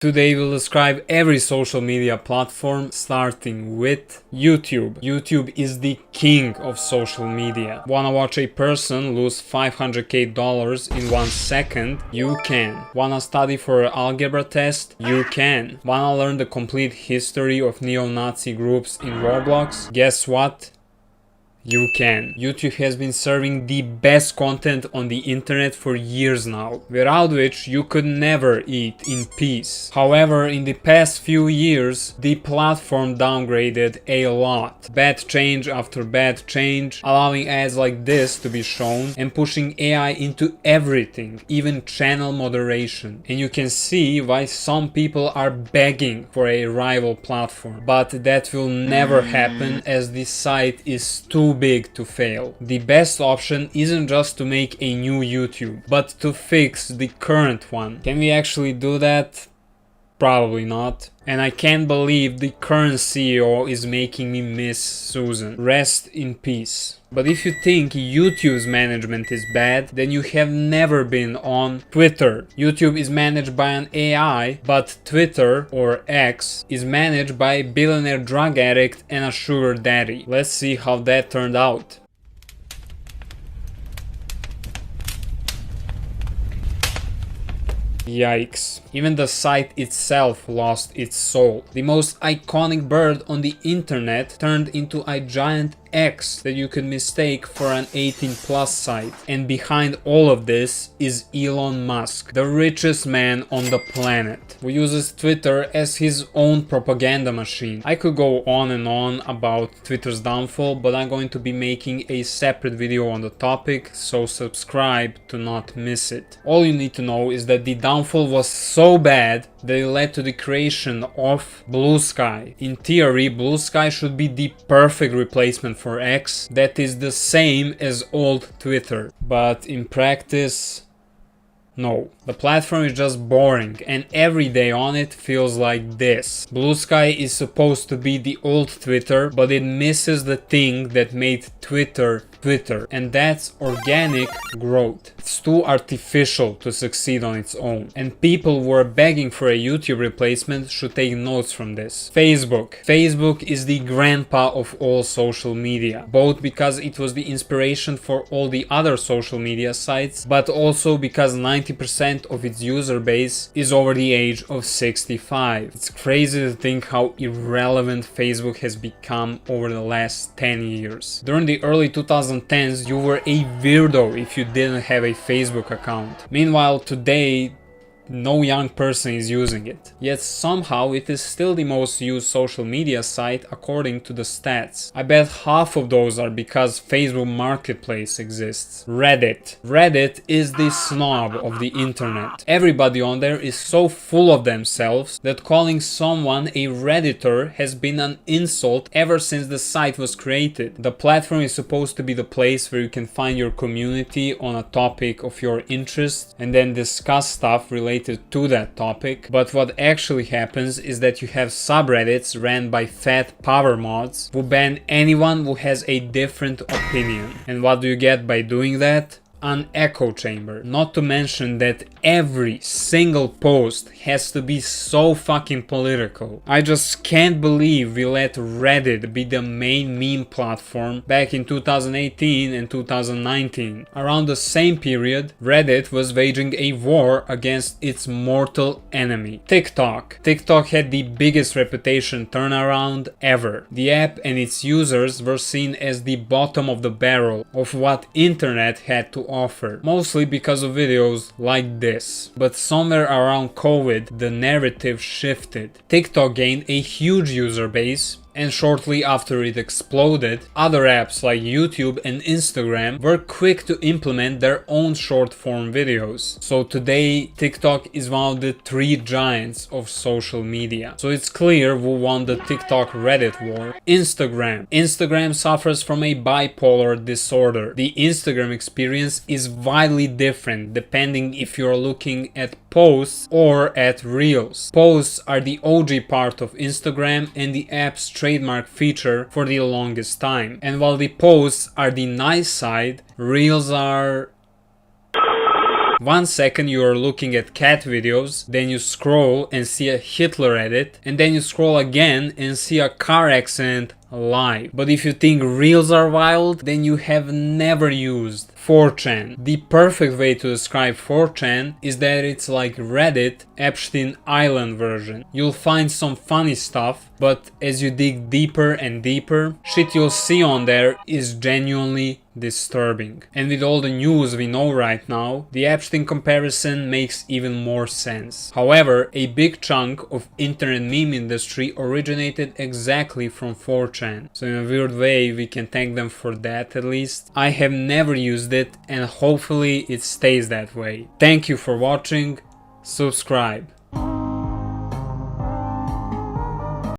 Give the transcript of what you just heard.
Today we'll describe every social media platform starting with YouTube. YouTube is the king of social media. Wanna watch a person lose $500k in 1 second? You can. Wanna study for an algebra test? You can. Wanna learn the complete history of neo-Nazi groups in Roblox? Guess what? You can. YouTube has been serving the best content on the internet for years now, without which you could never eat in peace. However, in the past few years, the platform downgraded a lot. Bad change after bad change, allowing ads like this to be shown and pushing AI into everything, even channel moderation. And you can see why some people are begging for a rival platform. But that will never happen as the site is too big to fail. The best option isn't just to make a new YouTube, but to fix the current one. Can we actually do that? Probably not. And I can't believe the current CEO is making me miss Susan. Rest in peace. But if you think YouTube's management is bad, then you have never been on Twitter. YouTube is managed by an AI, but Twitter, or X, is managed by a billionaire drug addict and a sugar daddy. Let's see how that turned out. Yikes. Even the site itself lost its soul. The most iconic bird on the internet turned into a giant X that you could mistake for an 18+ site. And behind all of this is Elon Musk, the richest man on the planet, who uses Twitter as his own propaganda machine. I could go on and on about Twitter's downfall, but I'm going to be making a separate video on the topic, so subscribe to not miss it. All you need to know is that the downfall was so bad that it led to the creation of Blue Sky. In theory, Blue Sky should be the perfect replacement for X that is the same as old Twitter, but in practice, no. The platform is just boring and every day on it feels like this. Blue Sky is supposed to be the old Twitter, but it misses the thing that made Twitter Twitter, and that's organic growth. It's too artificial to succeed on its own, and people who are begging for a YouTube replacement should take notes from this. Facebook is the grandpa of all social media, both because it was the inspiration for all the other social media sites, but also because 90% of its user base is over the age of 65. It's crazy to think how irrelevant Facebook has become over the last 10 years. During the early 2010s, you were a weirdo if you didn't have a Facebook account. Meanwhile, today, no young person is using it. Yet somehow it is still the most used social media site according to the stats. I bet half of those are because Facebook Marketplace exists. Reddit is the snob of the internet. Everybody on there is so full of themselves that calling someone a Redditor has been an insult ever since the site was created. The platform is supposed to be the place where you can find your community on a topic of your interest and then discuss stuff related to that topic, but what actually happens is that you have subreddits ran by fat power mods who ban anyone who has a different opinion. And what do you get by doing that? An echo chamber. Not to mention that every single post has to be so fucking political. I just can't believe we let Reddit be the main meme platform back in 2018 and 2019. Around the same period, Reddit was waging a war against its mortal enemy, TikTok. TikTok had the biggest reputation turnaround ever. The app and its users were seen as the bottom of the barrel of what internet had to offer, mostly because of videos like this. But somewhere around COVID, the narrative shifted. TikTok gained a huge user base, and shortly after it exploded, other apps like YouTube and Instagram were quick to implement their own short-form videos. So today, TikTok is one of the 3 giants of social media. So it's clear who won the TikTok Reddit war. Instagram suffers from a bipolar disorder. The Instagram experience is widely different depending if you're looking at posts or at reels. Posts are the OG part of Instagram and the app's trademark feature for the longest time. And while the posts are the nice side, reels are One second you are looking at cat videos, then you scroll and see a Hitler edit, and then you scroll again and see a car accident live. But if you think reels are wild, then you have never used 4chan. The perfect way to describe 4chan is that it's like Reddit Epstein Island version. You'll find some funny stuff, but as you dig deeper and deeper, shit you'll see on there is genuinely disturbing. And with all the news we know right now, the Epstein comparison makes even more sense. However, a big chunk of internet meme industry originated exactly from 4chan. So in a weird way, we can thank them for that at least. I have never used it and hopefully it stays that way. Thank you for watching. Subscribe.